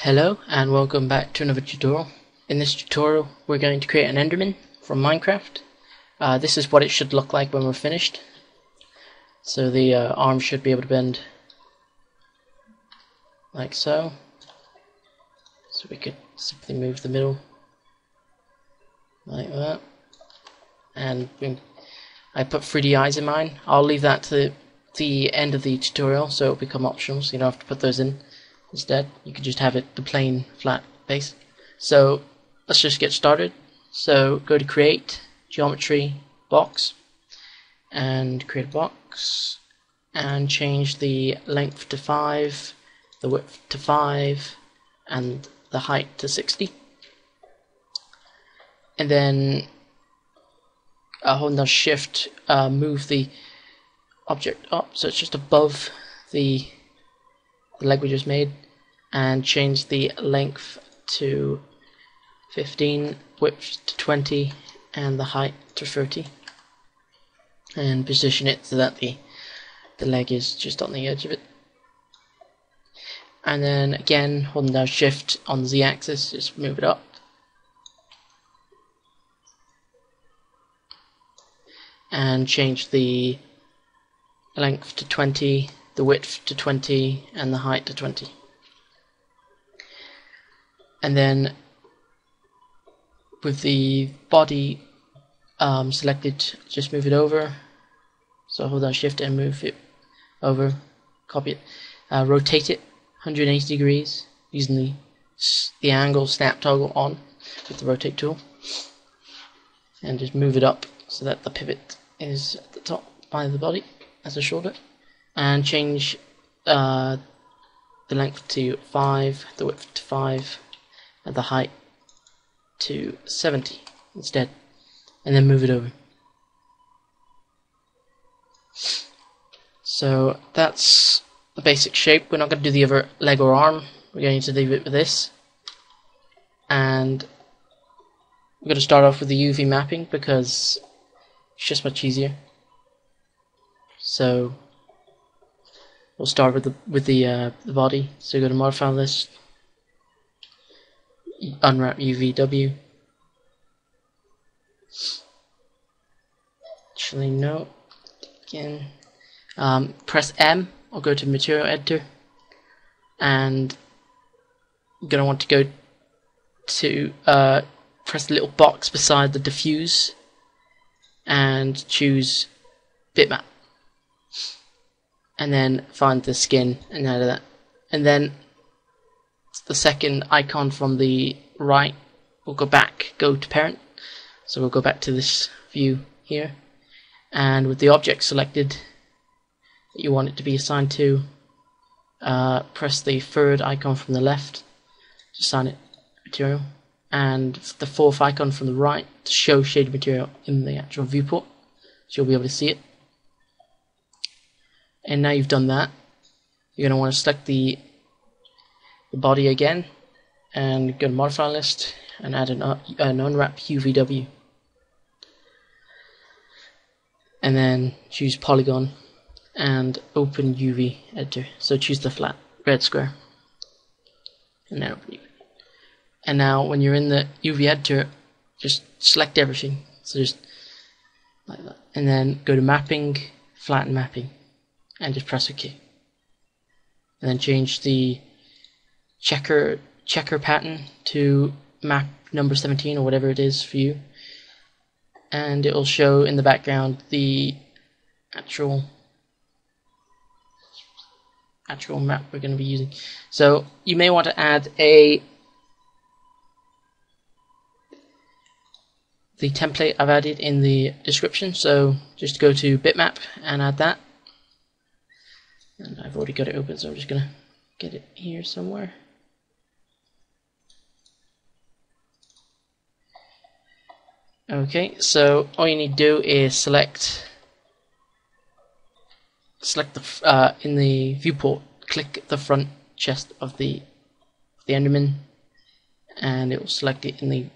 Hello and welcome back to another tutorial. In this tutorial we're going to create an Enderman from Minecraft. This is what it should look like when we're finished. So the arm should be able to bend like so. So we could simply move the middle like that. And I put 3D eyes in mine. I'll leave that to the end of the tutorial so it'll become optional, so you don't have to put those in. Instead, you can just have it the plain flat base. So let's just get started. So go to create, geometry, box, and create a box, and change the length to 5, the width to 5, and the height to 60. And then holding down shift, move the object up so it's just above the leg we just made, and change the length to 15, width to 20, and the height to 30, and position it so that the leg is just on the edge of it. And then again, holding down shift on the z-axis, just move it up. And change the length to 20, the width to 20, and the height to 20. And then with the body selected, just move it over. So hold down shift and move it over, copy it, rotate it 180 degrees using the angle snap toggle on with the rotate tool, and just move it up so that the pivot is at the top by the body as a shoulder. And change the length to 5, the width to 5, and the height to 70 instead, and then move it over. So that's the basic shape. We're not going to do the other leg or arm, we're going to leave it with this. And we're going to start off with the UV mapping because it's just much easier. So we'll start with the body. So go to modifier list, unwrap UVW. Actually no, again, press M or go to material editor, and you're gonna want to go to press the little box beside the diffuse and choose bitmap. And then find the skin and add that. And then the second icon from the right will go to parent. So we'll go back to this view here. And with the object selected that you want it to be assigned to, press the third icon from the left to assign it material. And the fourth icon from the right to show shaded material in the actual viewport. So you'll be able to see it. And now you've done that, you're going to want to select the body again and go to modifier list and add an unwrap UVW, and then choose polygon and open UV editor. So choose the flat red square and then open UV. And now when you're in the UV editor, just select everything, so just like that, and then go to mapping, flatten mapping, and just press OK. And then change the checker pattern to map number 17 or whatever it is for you, and it will show in the background the actual map we're going to be using. So you may want to add the template I've added in the description, so just go to bitmap and add that. And I've already got it open, so I'm just gonna get it here somewhere. Okay, so all you need to do is select the in the viewport, click the front chest of the Enderman, and it will select it in the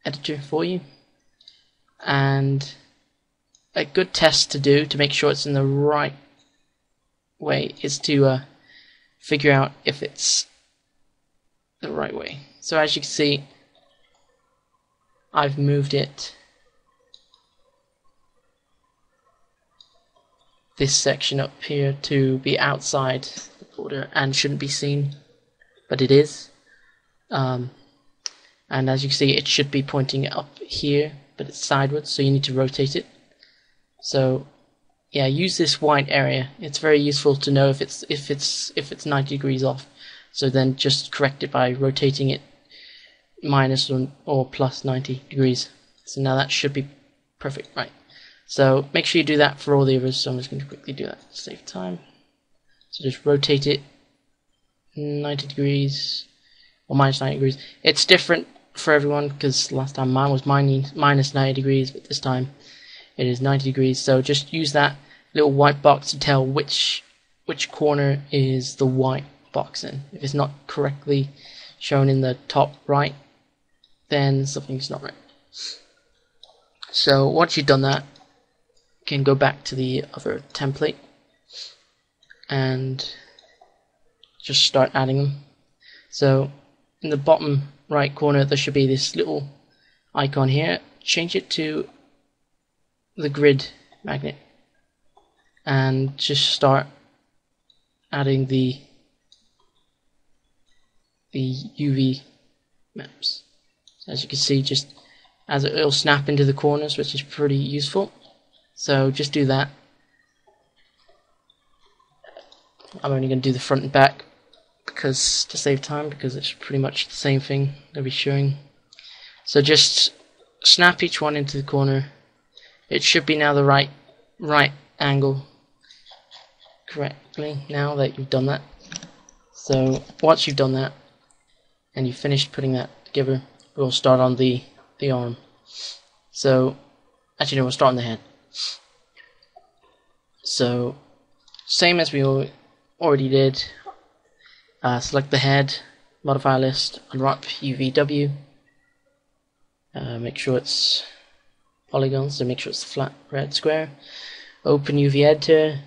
editor for you. And a good test to do to make sure it's in the right way is to figure out if it's the right way. So as you can see, I've moved it this section up here to be outside the border and shouldn't be seen, but it is. And as you can see, it should be pointing up here, but it's sideways, so you need to rotate it. So yeah, use this white area. It's very useful to know if it's 90 degrees off. So then just correct it by rotating it minus or plus 90 degrees. So now that should be perfect, right? So make sure you do that for all the others. So I'm just going to quickly do that to save time. So just rotate it 90 degrees or minus 90 degrees. It's different for everyone because last time mine was minus 90 degrees, but this time it is 90 degrees. So just use that little white box to tell which corner is the white box in. If it's not correctly shown in the top right, then something's not right. So once you've done that, you can go back to the other template and just start adding them. So in the bottom right corner there should be this little icon here. Change it to the grid magnet and just start adding the UV maps. As you can see, just as it'll snap into the corners, which is pretty useful. So just do that. I'm only going to do the front and back because to save time, because it's pretty much the same thing I'll be showing. So just snap each one into the corner. It should be now the right angle correctly now that you've done that. So once you've done that and you've finished putting that together, we'll start on the arm. So actually no, we'll start on the head. So same as we already did, select the head, modifier list, unwrap UVW, make sure it's polygons, so make sure it's the flat red square, open UV editor,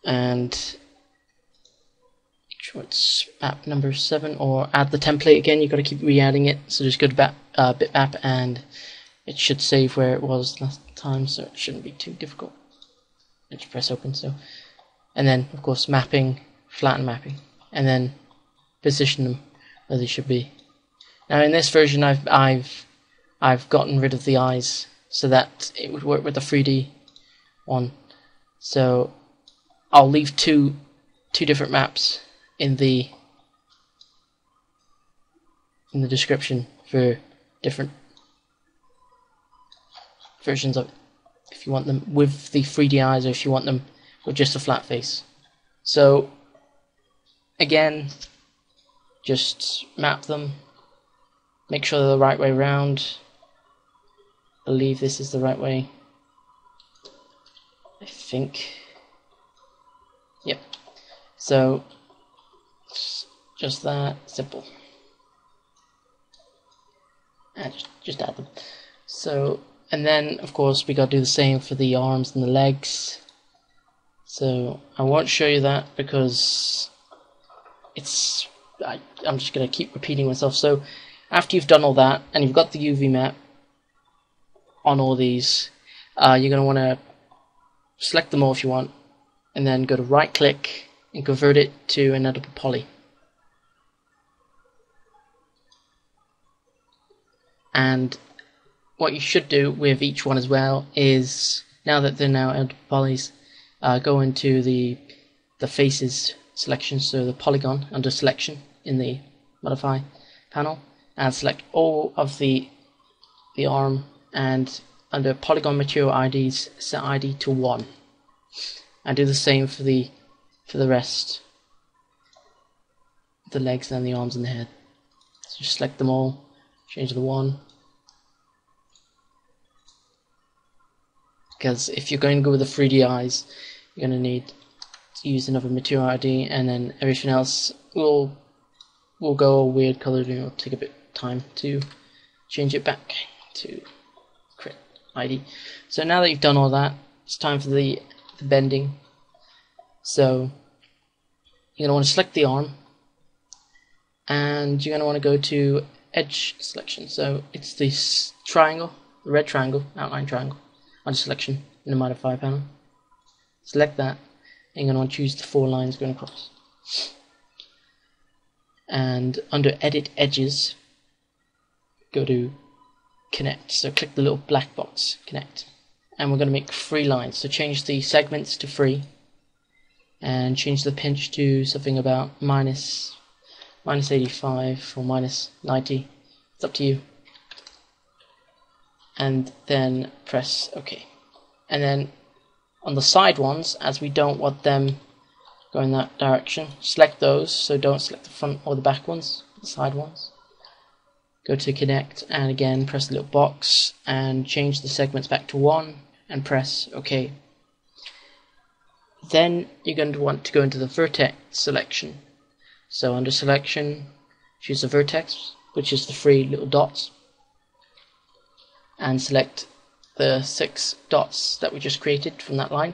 and make sure it's map number 7, or add the template again. You've got to keep re-adding it, so just go to bitmap and it should save where it was last time, so it shouldn't be too difficult. Just press open. So, and then of course mapping, flatten mapping, and then position them where they should be. Now in this version I've gotten rid of the eyes so that it would work with the 3D one. So I'll leave two different maps in the description for different versions of it, if you want them with the 3D eyes or if you want them with just a flat face. So again, just map them, make sure they're the right way around. I believe this is the right way, I think. Yep. So just that simple, and just add them. So, and then of course we got to do the same for the arms and the legs. So I won't show you that because I'm just going to keep repeating myself. So after you've done all that and you've got the UV map on all these, you're going to want to select them all if you want, and then go to right click and convert it to an editable poly. And what you should do with each one as well is, now that they're now editable polys, go into the faces selection, so the polygon under selection in the modify panel, and select all of the arm, and under polygon material IDs set ID to 1, and do the same for the rest, the legs and the arms and the head. So just select them all, change the 1, because if you're going to go with the 3D eyes, you're going to need to use another material ID, and then everything else will go all weird colored, and it'll take a bit of time to change it back to correct ID. So now that you've done all that, it's time for the bending. So you're going to want to select the arm, and you're going to want to go to edge selection. So it's this triangle, the red triangle, outline triangle, under selection in the modifier panel. Select that, and you're going to want to choose the 4 lines going across. And under edit edges, go to connect. So click the little black box, connect. And we're going to make 3 lines. So change the segments to 3, and change the pinch to something about minus 85 or minus 90. It's up to you. And then press OK. And then on the side ones, as we don't want them going that direction, select those. So don't select the front or the back ones, the side ones. Go to connect, and again press the little box and change the segments back to 1 and press OK. Then you're going to want to go into the vertex selection. So under selection, choose the vertex, which is the 3 little dots, and select the 6 dots that we just created from that line.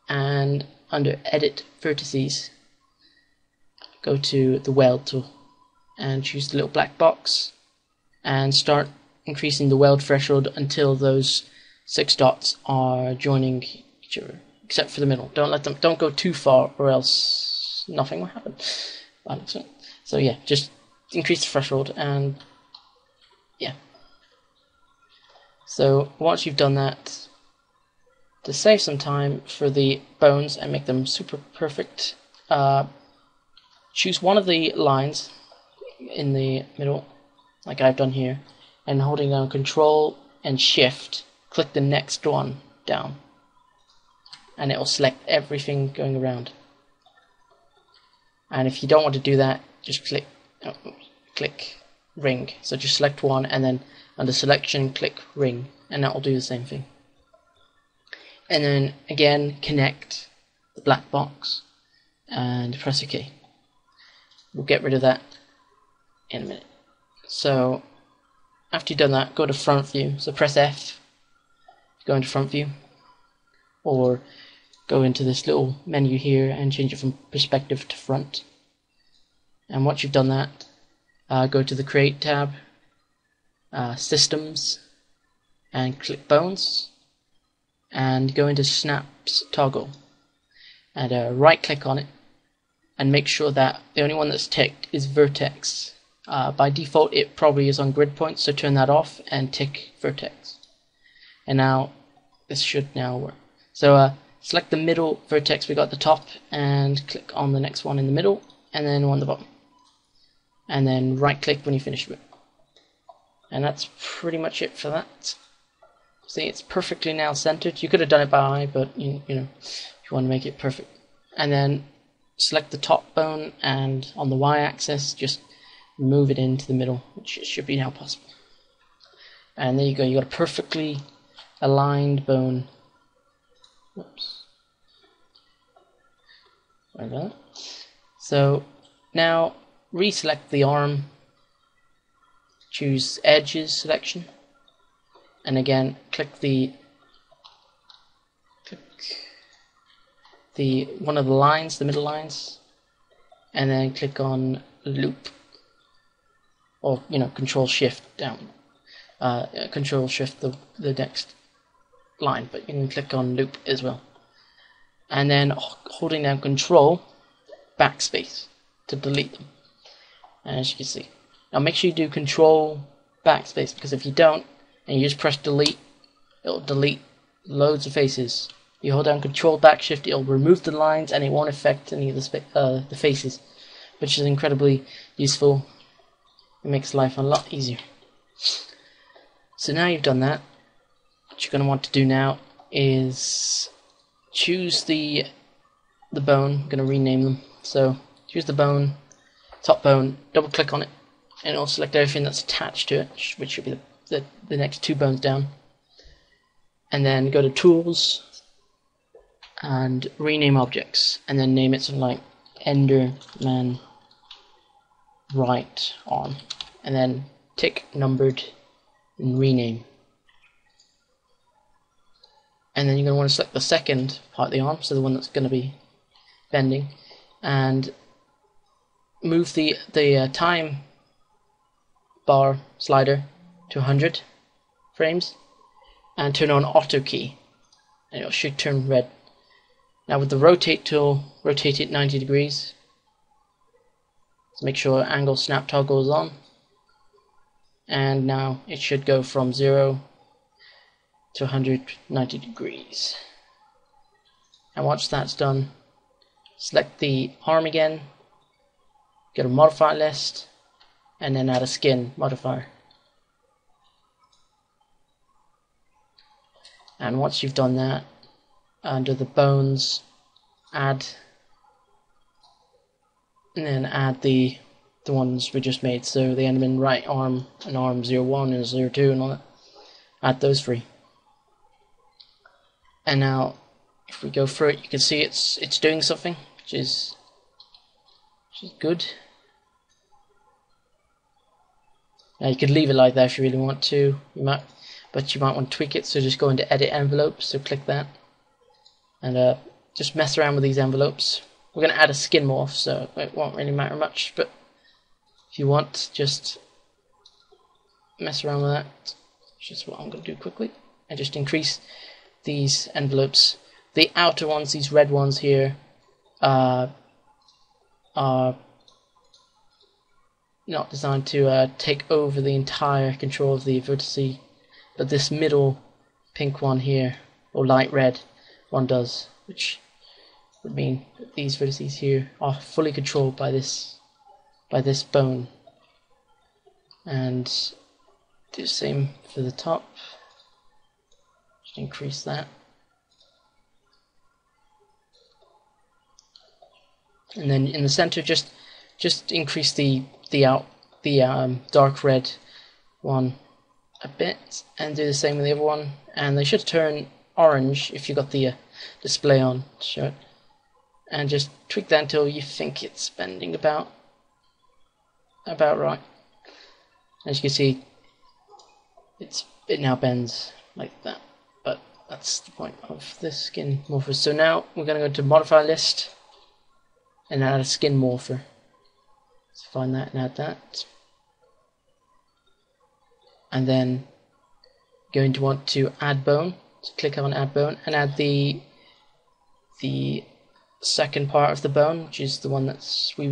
And under edit vertices, go to the weld tool and choose the little black box and start increasing the weld threshold until those 6 dots are joining each other, except for the middle. Don't go too far, or else nothing will happen. So yeah, just increase the threshold, and yeah. So once you've done that, to save some time for the bones and make them super perfect, choose one of the lines in the middle, like I've done here, and holding down Control and Shift, click the next one down, and it will select everything going around. And if you don't want to do that, just click ring. So just select one, and then under selection click ring, and that will do the same thing. And then again connect the black box and press OK. We'll get rid of that in a minute. So after you've done that, go to front view. So press F to go into front view, or go into this little menu here and change it from perspective to front. And once you've done that, go to the Create tab, Systems, and click Bones, and go into Snaps Toggle, and right click on it, and make sure that the only one that's ticked is Vertex. By default it probably is on grid points, so turn that off and tick Vertex. And now this should now work. So select the middle vertex we got at the top, and click on the next one in the middle, and then one at the bottom, and then right click when you finish with it. And that's pretty much it for that. See, it's perfectly now centered. You could have done it by eye, but you know, if you want to make it perfect. And then select the top bone, and on the y-axis just move it into the middle, which should be now possible. And there you go, you got a perfectly aligned bone. Whoops. Sorry about that. So now reselect the arm, choose edges selection, and again click one of the lines, the middle lines, and then click on loop, or Control Shift down, Control Shift the next line, but you can click on loop as well, and then holding down Control backspace to delete them. And as you can see, now make sure you do Control backspace, because if you don't and you just press delete, it'll delete loads of faces. You hold down Control backshift, it'll remove the lines, and it won't affect any of the faces, which is incredibly useful. It makes life a lot easier. So now you've done that, what you're going to want to do now is choose the bone. I'm going to rename them. So choose the bone, top bone, double click on it, and it'll select everything that's attached to it, which should be the next 2 bones down. And then go to Tools and rename objects, and then name it something like Enderman right arm, and then tick numbered and rename. And then you're going to want to select the second part of the arm, so the one that's going to be bending, and move the time bar slider to 100 frames and turn on auto key, and it should turn red. Now with the rotate tool, rotate it 90 degrees. So make sure angle snap toggle is on, and now it should go from 0 to 190 degrees. And once that's done, select the arm again, go to modifier list, and then add a skin modifier. And once you've done that, under the bones, add, and then add the ones we just made. So the Enderman right arm and arm 01 and 02 and all that. Add those three. And now, if we go through it, you can see it's doing something, which is good. Now you could leave it like that if you really want to. But you might want to tweak it. So just go into Edit Envelope. So click that, and just mess around with these envelopes. We're going to add a skin morph, so it won't really matter much. But if you want, just mess around with that. That's just what I'm going to do quickly, and just increase these envelopes. The outer ones, these red ones here, are not designed to take over the entire control of the vertice, but this middle pink one here, or light red one does, which would mean that these vertices here are fully controlled by this bone. And do the same for the top. Just increase that. And then in the center, just increase the dark red one a bit, and do the same with the other one. And they should turn orange if you got the display on to show it. And just tweak that until you think it's bending about right. As you can see, it now bends like that. But that's the point of this skin morpher. So now we're going to go to modifier list and add a skin morpher. So find that and add that. And then going to want to add bone. So click on add bone and add the second part of the bone, which is the one that's we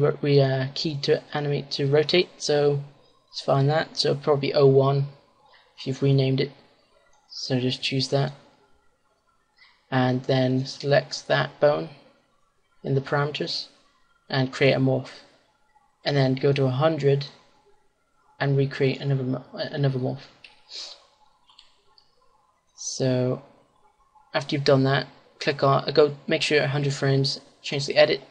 keyed to animate to rotate. So let's find that. So probably 01 if you've renamed it. So just choose that, and then select that bone in the parameters and create a morph, and then go to 100 and recreate another morph. So after you've done that, click on make sure 100 frames, change the edit,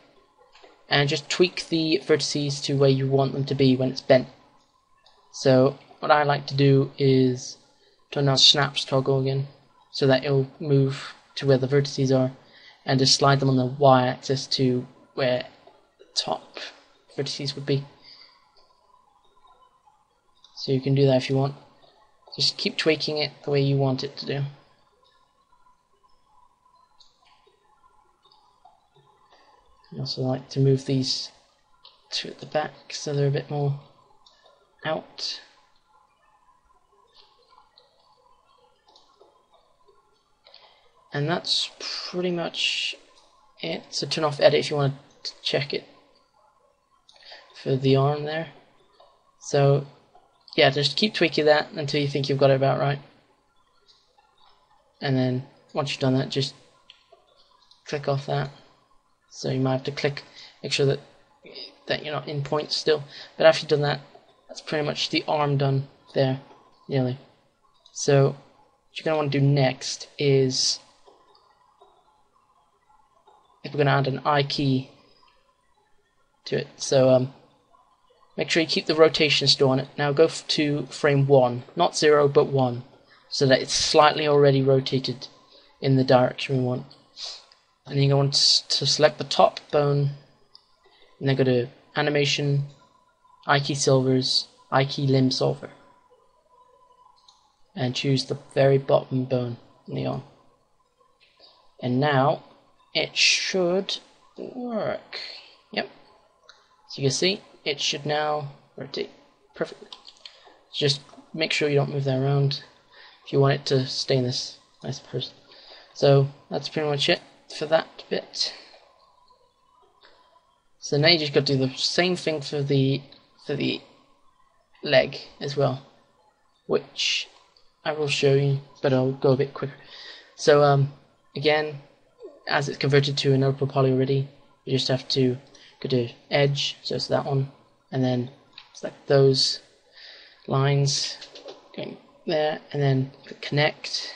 and just tweak the vertices to where you want them to be when it's bent. So what I like to do is turn on snaps toggle again, so that it'll move to where the vertices are, and just slide them on the y-axis to where the top vertices would be. So you can do that if you want. Just keep tweaking it the way you want it to do. I also like to move these to the back so they're a bit more out. And that's pretty much it. So turn off edit if you want to check it for the arm there. So yeah, just keep tweaking that until you think you've got it about right. And then once you've done that, just click off that. So you might have to make sure that you're not in point still. But after you've done that, that's pretty much the arm done there, nearly. So what you're going to want to do next is, if we're going to add an I key to it. So make sure you keep the rotation still on it. Now go to frame 1, not 0 but 1, so that it's slightly already rotated in the direction we want. And then you want to select the top bone, and then go to animation, I key silvers, I key limb solver, and choose the very bottom bone in the arm. And now it should work. Yep. So you can see it should now rotate perfectly. Just make sure you don't move that around if you want it to stay in this, I suppose. So that's pretty much it for that bit. So now you just got to do the same thing for the leg as well, which I will show you, but I'll go a bit quicker. So again, as it's converted to an output poly already, you just have to go to edge, so it's that one, and then select those lines going there, and then connect,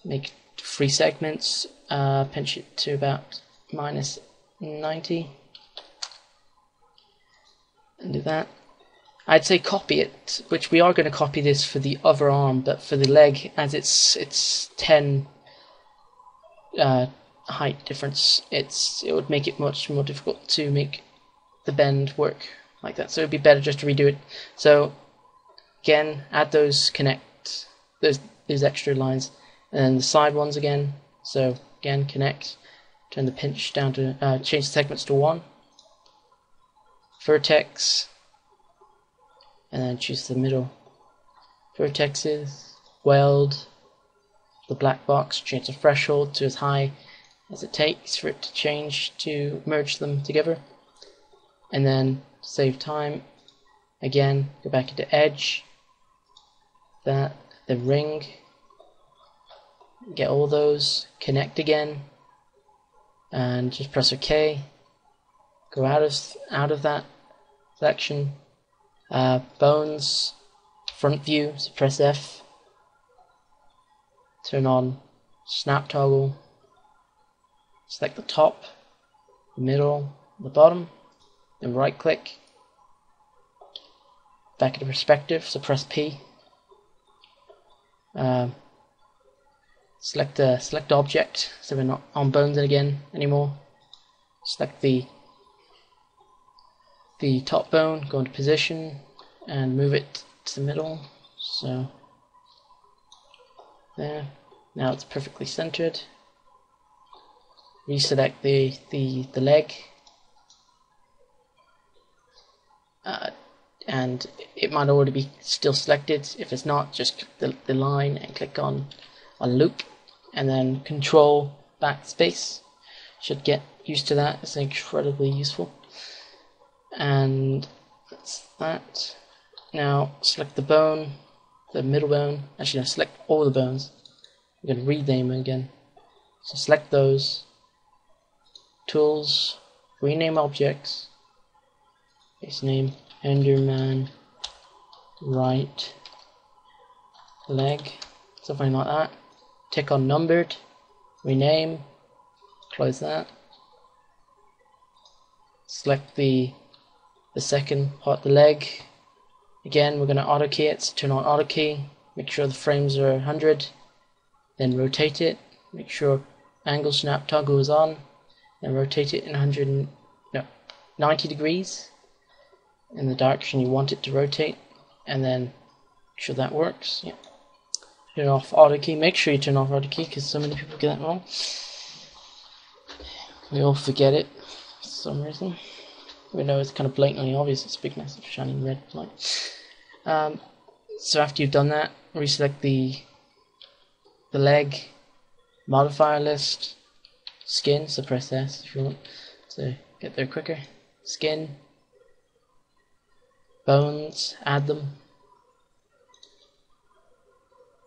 make 3 segments, pinch it to about -90, and do that. I'd say copy it, which we are going to copy this for the other arm, but for the leg, as it's 10 height difference, it would make it much more difficult to make the bend work like that. So it'd be better just to redo it. So again, add those connect, those extra lines, and then the side ones again. So again, connect, turn the pinch down to change the segments to 1, vertex, and then choose the middle vertexes, weld the black box, change the threshold to as high as it takes for it to change to merge them together, and then save time. Again, go back into edge, the ring, get all those, connect again, and just press OK. Go out of that selection. Bones, front view, so press F. Turn on snap toggle. Select the top, the middle, the bottom, then right click. Back into perspective, so press P. Select object, so we're not on bones again anymore. Select the top bone, go into position, and move it to the middle. So there. Now it's perfectly centered. Reselect the leg, and it might already be still selected. If it's not, just click the line and click on loop, and then Control backspace. Should get used to that. It's incredibly useful. And that's that. Now select the bone, the middle bone. Actually, no, select all the bones. We're going to rename them again. So select those. Tools, rename objects. Base name Enderman right leg, something like that. Tick on numbered, rename, close that. Select the second part, the leg. Again, we're going to auto key it, so turn on auto key, make sure the frames are 100, then rotate it, make sure angle snap toggle is on, then rotate it in 90 degrees in the direction you want it to rotate, and then make sure that works. Yeah. Turn off auto key, make sure you turn off auto key because so many people get that wrong. We all forget it for some reason. We know it's kind of blatantly obvious, it's big massive shining red light. So after you've done that, reselect the leg, modifier list, skin, so press S if you want to get there quicker, skin, bones, add them,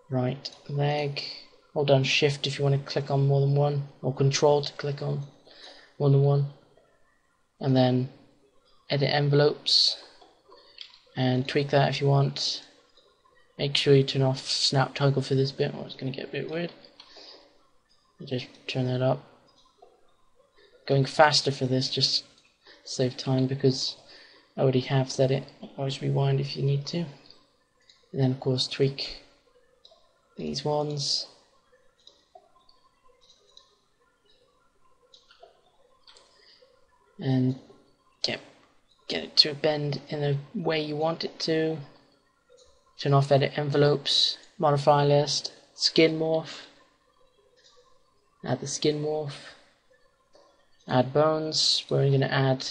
right leg, hold down shift if you want to click on more than one, or control to click on more than one, and then edit envelopes and tweak that if you want. Make sure you turn off snap toggle for this bit or it's going to get a bit weird. Just turn that up. Going faster for this, just save time because I already have set it. Always rewind if you need to. And then of course tweak these ones. And get it to bend in the way you want it to. Turn off edit envelopes, modify list, skin morph. Add the skin morph. Add bones. We're going to add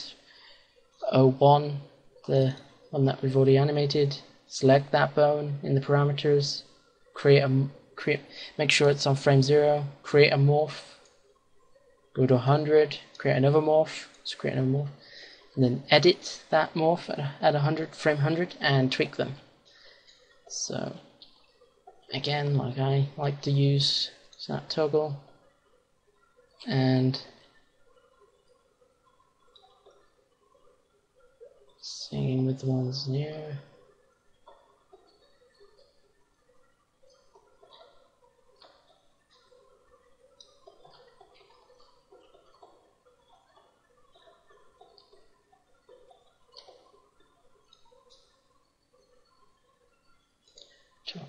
01, the one that we've already animated. Select that bone in the parameters. Make sure it's on frame 0. Create a morph. Go to 100. Create another morph. So create another morph. And then edit that morph at 100, frame 100, and tweak them. So again, like I like to use snap toggle, and same with the ones near.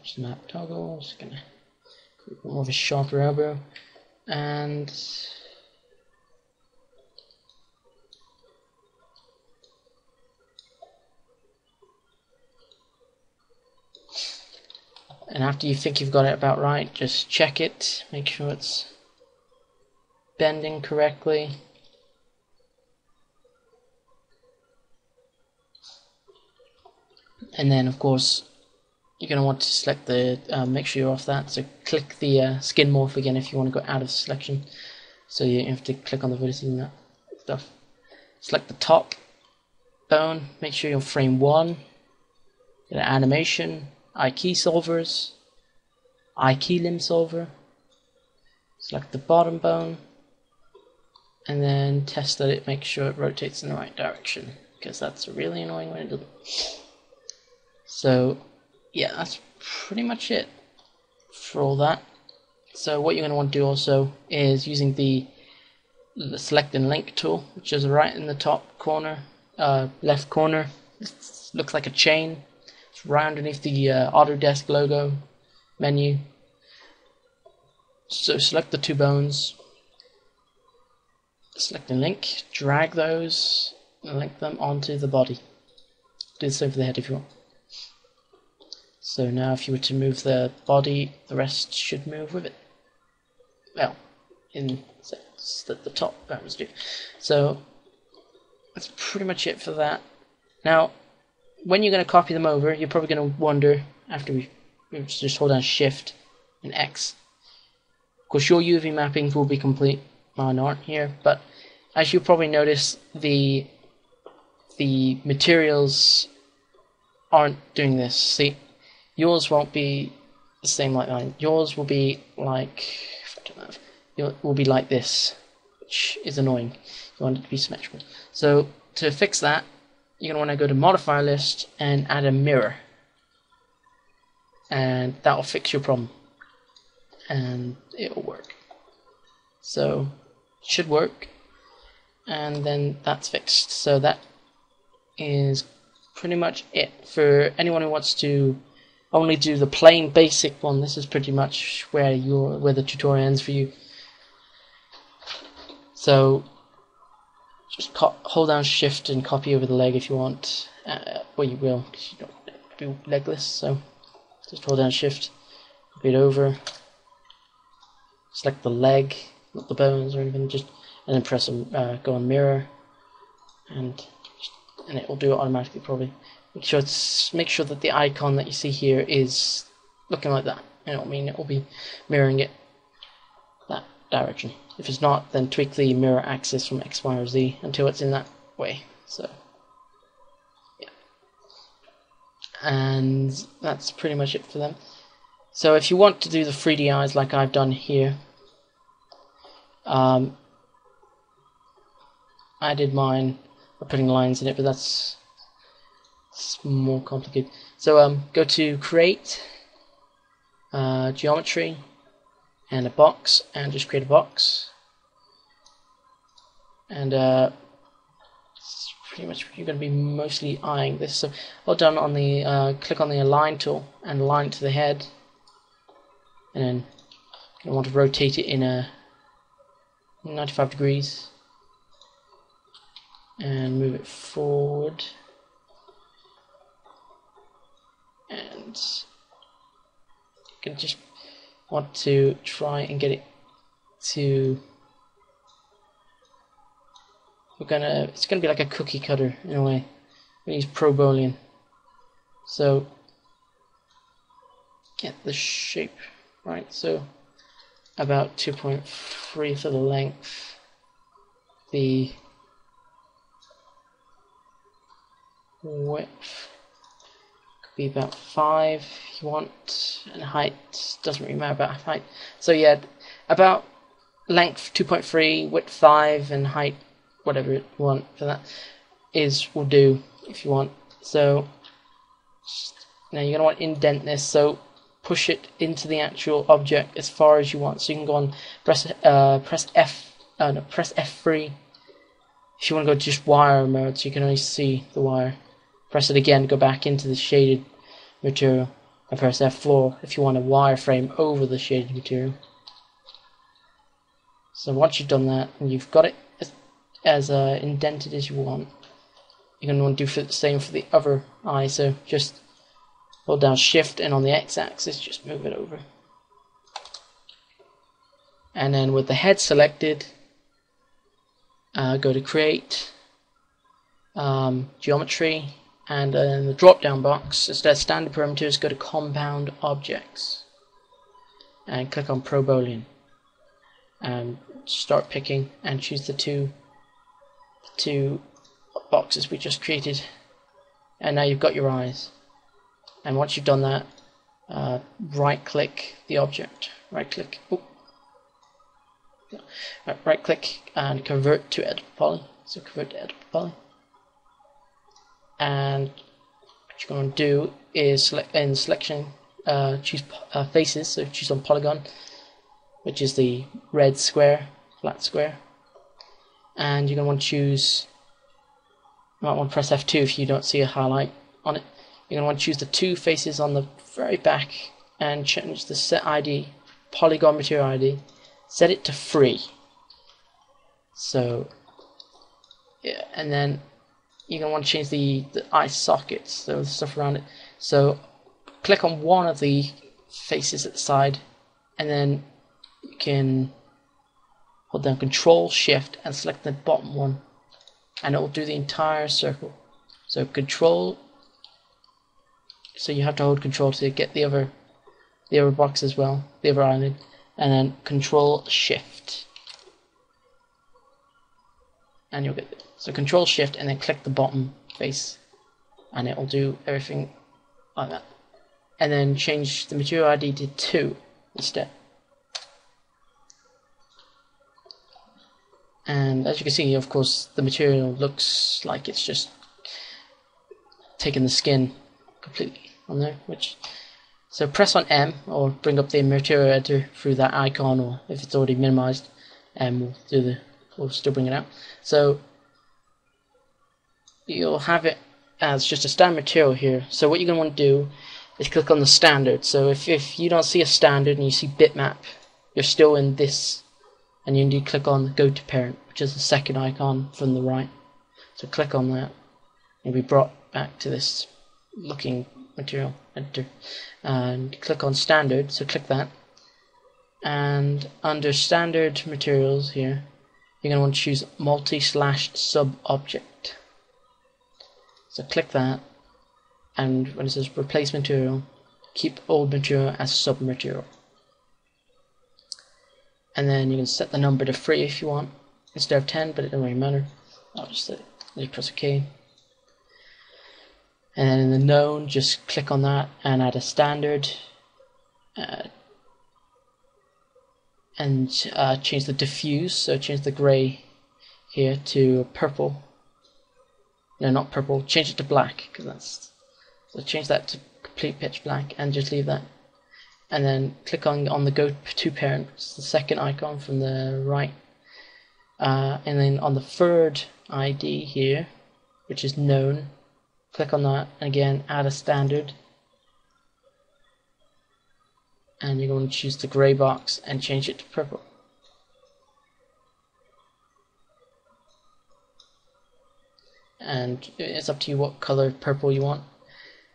Snap toggle, just gonna create more of a sharper elbow, and after you think you've got it about right, just check it, make sure it's bending correctly. And then of course you're going to want to select the, make sure you're off that, so click the skin morph again if you want to go out of selection. So you have to click on the vertices and that stuff. Select the top bone, make sure you're frame 1, get an animation, key solvers, key limb solver, select the bottom bone, and then test that it makes sure it rotates in the right direction, because that's really annoying when it doesn't. So yeah, that's pretty much it for all that. So what you're going to want to do also is using the select and link tool, which is right in the top corner, left corner. It looks like a chain. It's right underneath the Autodesk logo menu. So select the 2 bones, select and link, drag those, and link them onto the body. Do the same for the head if you want. So now if you were to move the body, the rest should move with it. Well, in sense that the top bones do. So that's pretty much it for that. Now, when you're going to copy them over, you're probably going to wonder, after we just hold down Shift and X. Of course, your UV mappings will be complete. Mine aren't here, but as you probably notice, the materials aren't doing this. See, yours won't be the same like mine. Yours will be like, will be like this, which is annoying. You want it to be symmetrical. So to fix that, you're going to want to go to modifier list and add a mirror, and that will fix your problem, and it will work. So it should work, and then that's fixed. So that is pretty much it for anyone who wants to only do the plain basic one. This is pretty much where the tutorial ends for you. So just hold down Shift and copy over the leg if you want. Well, you will, because you don't want to be legless. So just hold down Shift, copy it over, select the leg, not the bones or anything, and then press go on mirror, and it will do it automatically probably. Make sure that the icon that you see here is looking like that. And it will be mirroring it that direction. If it's not, then tweak the mirror axis from X, Y, or Z until it's in that way. So yeah, and that's pretty much it for them. So if you want to do the 3D eyes like I've done here, I did mine by putting lines in it, but that's more complicated. So go to Create, Geometry, and a box, and just create a box. And pretty much you're going to be mostly eyeing this. So hold down on the click on the Align tool and align it to the head, and then you're going to want to rotate it in a 95 degrees and move it forward, and you can just want to try and get it to it's gonna be like a cookie cutter in a way. We use Pro Boolean. So get the shape right. So about 2.3 for the length. The width could be about 5 if you want, and height doesn't really matter about height. So yeah, about length 2.3, width 5, and height whatever you want for that will do if you want. So now you're gonna want to indent this, so push it into the actual object as far as you want. So you can go on press F3 if you want to go to just wire mode, so you can only see the wire. Press it again to go back into the shaded material, and press F4 if you want a wireframe over the shaded material. So once you've done that and you've got it as indented as you want, you're going to want to do the same for the other eye. So just hold down Shift, and on the X-axis just move it over. And then with the head selected, go to Create, Geometry, and in the drop-down box, instead of Standard Parameters, go to Compound Objects, and click on Pro Boolean, and start picking, and choose the two boxes we just created. And now you've got your eyes. And once you've done that, right-click the object. Right-click. Right-click and convert to editable poly. So convert to editable poly. And what you're going to do is select in selection, choose faces. So choose on polygon, which is the red square, flat square. And you're going to want to choose. You might want to press F2 if you don't see a highlight on it. You're going to want to choose the two faces on the very back and change the set ID, polygon material ID, set it to free. So yeah, and then you're going to want to change the eye sockets, so the stuff around it. So click on one of the faces at the side, and then you can hold down Control Shift and select the bottom one, and it will do the entire circle. So Control. So you have to hold Control to get the other box as well, the other eyelid, and then Control Shift, and you'll get it. So Control Shift and then click the bottom face, and it will do everything like that. And then change the material ID to 2 instead. And as you can see, of course, the material looks like it's just taken the skin completely on there. So press on M or bring up the material editor through that icon, or if it's already minimized, and we'll still bring it out. So you'll have it as just a standard material here. So what you're going to want to do is click on the standard. So if you don't see a standard and you see bitmap, you're still in this, and you need to click on go to parent, which is the second icon from the right. So click on that, and you'll be brought back to this looking material editor, and click on standard. So click that, and under standard materials here, you're going to want to choose multi/sub object. So click that, and when it says replace material, keep old material as sub material. And then you can set the number to 3 if you want, instead of 10, but it doesn't really matter. I'll just set it, then press OK. And then in the known, just click on that and add a standard, and change the diffuse, so change the grey here to purple. No, not purple, change it to black, because that's, so change that to complete pitch black and just leave that. And then click on the go to parent, which is the second icon from the right, and then on the third ID here, which is known, click on that, and again add a standard, and you're going to choose the grey box and change it to purple. And it's up to you what color purple you want.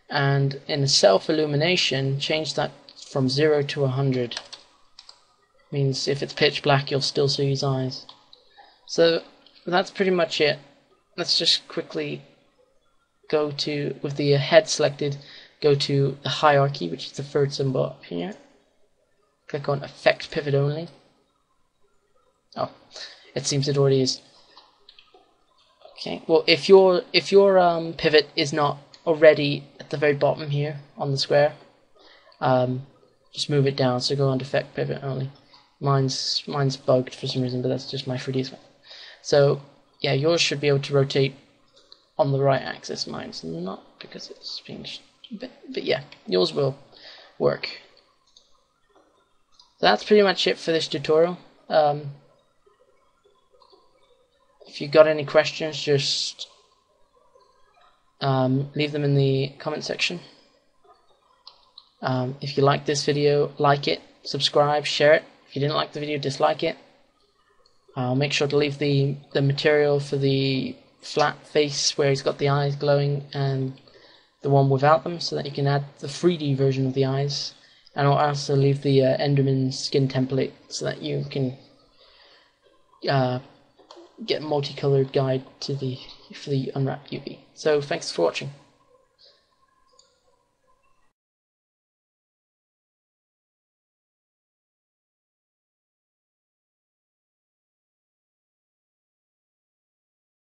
And in self illumination, change that from 0 to 100. Means if it's pitch black, you'll still see his eyes. So But that's pretty much it. Let's just quickly go to, with the head selected, go to the hierarchy, which is the third symbol up here. Click on Effect Pivot Only. Oh, it seems it already is. Okay, well, if your pivot is not already at the very bottom here on the square, just move it down. So go on to Effect Pivot Only. Mine's bugged for some reason, but that's just my 3ds one. So yeah, yours should be able to rotate on the right axis. Mine's not, because it's being but yeah, yours will work. So that's pretty much it for this tutorial. If you got any questions, just leave them in the comment section. If you like this video, like it, subscribe, share it. If you didn't like the video, dislike it. Make sure to leave the material for the flat face where he's got the eyes glowing and the one without them, so that you can add the 3D version of the eyes. And I'll also leave the Enderman skin template so that you can get a multicolored guide to for the unwrapped UV. So thanks for watching.